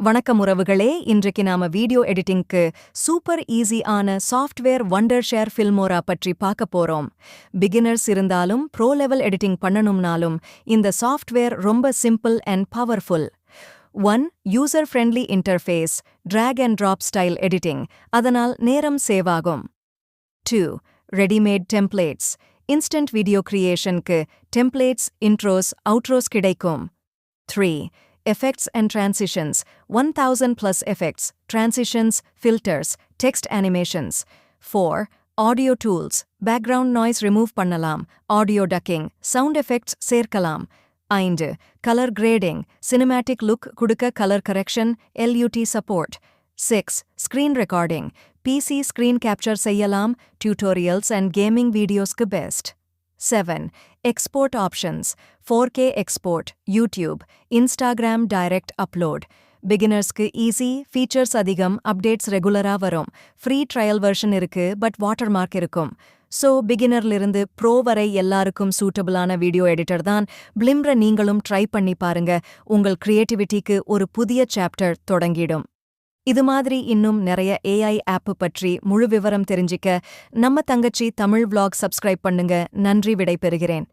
வணக்கம் உறவுகளே, இன்றைக்கு நாம வீடியோ எடிட்டிங்க்கு சூப்பர் ஈஸியான சாஃப்ட்வேர் Wondershare Filmora பற்றி பார்க்க போறோம். பிகினர்ஸ் இருந்தாலும் ப்ரோ லெவல் எடிட்டிங் பண்ணணும்னாலும் இந்த சாஃப்ட்வேர் ரொம்ப simple and powerful. 1. User friendly interface, drag and drop style editing, அதனால் நேரம் சேவ் ஆகும். 2. ரெடிமேட் டெம்ப்ளேட்ஸ், இன்ஸ்டன்ட் வீடியோ கிரியேஷனுக்கு டெம்ப்ளேட்ஸ், இன்ட்ரோஸ், அவுட்ரோஸ் கிடைக்கும். 3. Effects and transitions, 1000 plus effects, transitions, filters, text animations. 4. Audio tools, background noise remove பண்ணலாம், audio ducking, sound effects சேர்க்கலாம். 5. Color grading, cinematic look கொடுக்க color correction, LUT support. 6. Screen recording, PC screen capture செய்யலாம், tutorials and gaming videosக்கு best. 7. Export options, 4K export, YouTube, Instagram direct upload. Beginnersக்கு easy, features அதிகம், updates ரெகுலரா வரும். Free trial version இருக்கு, but watermark இருக்கும். So, beginnerலிருந்து pro வரை எல்லாருக்கும் சூட்டபிளான video editor தான். Filmora நீங்களும் ட்ரை பண்ணி பாருங்க. உங்கள் கிரியேட்டிவிட்டிக்கு ஒரு புதிய சாப்டர் தொடங்கிடும். இது மாதிரி இன்னும் நிறைய AI ஆப் பற்றி முழு விவரம் தெரிஞ்சிக்க நம்ம தங்கச்சி தமிழ் vlog சப்ஸ்கிரைப் பண்ணுங்க. நன்றி, விடை பெறுகிறேன்.